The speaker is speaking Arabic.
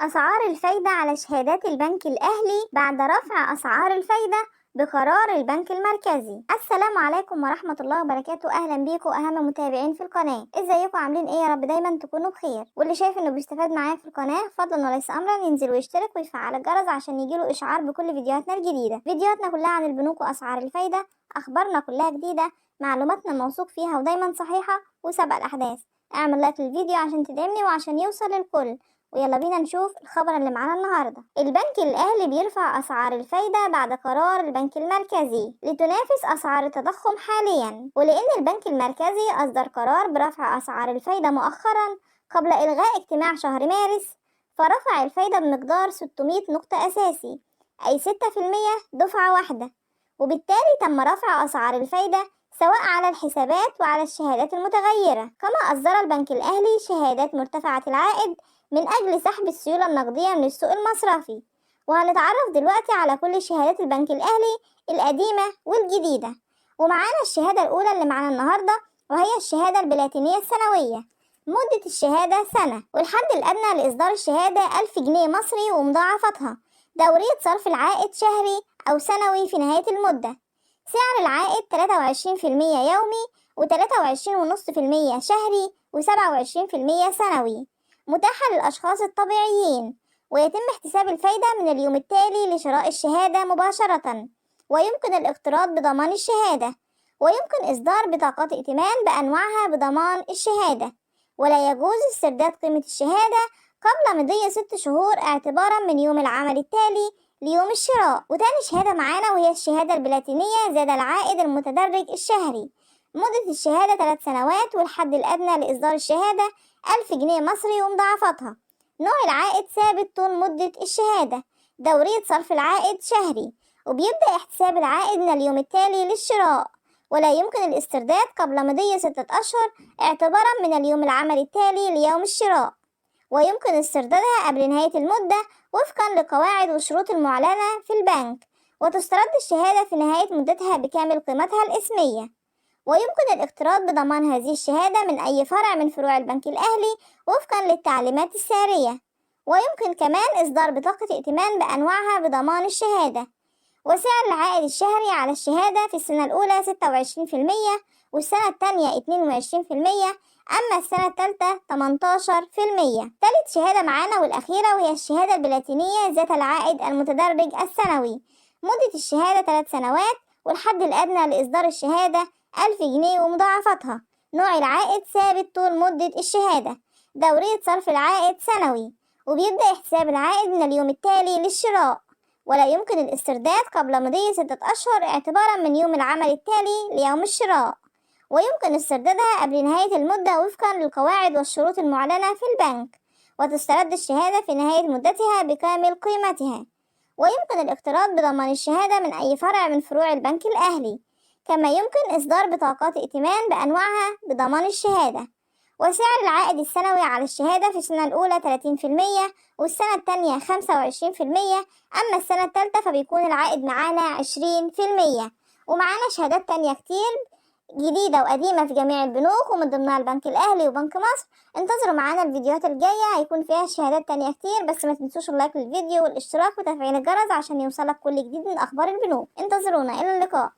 أسعار الفايدة على شهادات البنك الأهلي بعد رفع أسعار الفايدة بقرار البنك المركزي. السلام عليكم ورحمة الله وبركاته. أهلا بيكم أهم متابعين في القناة. ازيكم عاملين ايه؟ يا رب دايما تكونوا بخير، واللي شايف انه بيستفاد معايا في القناة فضلا وليس أمرا ينزل ويشترك ويفعل الجرس عشان يجيله إشعار بكل فيديوهاتنا الجديدة. فيديوهاتنا كلها عن البنوك وأسعار الفايدة، أخبارنا كلها جديدة، معلوماتنا موثوق فيها ودايما صحيحة وسبق الأحداث. اعمل لايك للفيديو عشان تدعمني وعشان يوصل للكل. ويلا بينا نشوف الخبر اللي معانا النهارده. البنك الاهلي بيرفع اسعار الفايده بعد قرار البنك المركزي لتنافس اسعار التضخم حاليا، ولان البنك المركزي اصدر قرار برفع اسعار الفايده مؤخرا قبل الغاء اجتماع شهر مارس، فرفع الفايده بمقدار 600 نقطه اساسي، اي 6% دفعه واحده، وبالتالي تم رفع اسعار الفايده سواء على الحسابات وعلى الشهادات المتغيره. كما اصدر البنك الاهلي شهادات مرتفعه العائد من أجل سحب السيولة النقدية من السوق المصرفي. وهنتعرف دلوقتي على كل شهادات البنك الأهلي القديمة والجديدة. ومعانا الشهادة الأولى اللي معانا النهاردة، وهي الشهادة البلاتينية السنوية. مدة الشهادة سنة، والحد الأدنى لإصدار الشهادة 1000 جنيه مصري ومضاعفتها. دورية صرف العائد شهري أو سنوي في نهاية المدة. سعر العائد 23% يومي و23.5% شهري و27% سنوي، متاحة للأشخاص الطبيعيين، ويتم احتساب الفايدة من اليوم التالي لشراء الشهادة مباشرة، ويمكن الاقتراض بضمان الشهادة، ويمكن إصدار بطاقات ائتمان بأنواعها بضمان الشهادة، ولا يجوز استرداد قيمة الشهادة قبل مضي 6 شهور اعتبارا من يوم العمل التالي ليوم الشراء. وتاني شهادة معانا وهي الشهادة البلاتينية زاد العائد المتدرج الشهري. مدة الشهادة 3 سنوات، والحد الأدنى لإصدار الشهادة 1000 جنيه مصري ومضاعفتها. نوع العائد ثابت طول مدة الشهادة. دورية صرف العائد شهري، وبيبدأ احتساب العائد من اليوم التالي للشراء، ولا يمكن الاسترداد قبل مضي 6 أشهر اعتبارا من اليوم العمل التالي ليوم الشراء، ويمكن استردادها قبل نهاية المدة وفقا لقواعد وشروط المعلنة في البنك، وتسترد الشهادة في نهاية مدتها بكامل قيمتها الإسمية. ويمكن الاقتراض بضمان هذه الشهادة من أي فرع من فروع البنك الأهلي وفقا للتعليمات السارية. ويمكن كمان إصدار بطاقة ائتمان بأنواعها بضمان الشهادة. وسعر العائد الشهري على الشهادة في السنة الأولى 26%، والسنة الثانية 22%، أما السنة الثالثة 18%. ثالث شهادة معانا والأخيرة وهي الشهادة البلاتينية ذات العائد المتدرج السنوي. مدة الشهادة 3 سنوات، والحد الأدنى لإصدار الشهادة 1000 جنيه ومضاعفتها. نوع العائد ثابت طول مدة الشهادة. دورية صرف العائد سنوي، وبيبدأ احتساب العائد من اليوم التالي للشراء، ولا يمكن الاسترداد قبل مضي 6 أشهر اعتبارا من يوم العمل التالي ليوم الشراء، ويمكن استردادها قبل نهاية المدة وفقا للقواعد والشروط المعلنة في البنك، وتسترد الشهادة في نهاية مدتها بكامل قيمتها. ويمكن الاقتراض بضمان الشهادة من أي فرع من فروع البنك الأهلي، كما يمكن إصدار بطاقات ائتمان بأنواعها بضمان الشهادة. وسعر العائد السنوي على الشهادة في السنة الأولى 30%، والسنة الثانية 25%، أما السنة الثالثة فبيكون العائد معانا 20%. ومعانا شهادات تانية كتير جديدة وقديمة في جميع البنوك ومن ضمنها البنك الأهلي وبنك مصر. انتظروا معانا الفيديوهات الجاية، هيكون فيها شهادات تانية كتير، بس ما تنسوش اللايك للفيديو والاشتراك وتفعيل الجرس عشان يوصلك كل جديد من أخبار البنوك. انتظرونا، إلى اللقاء.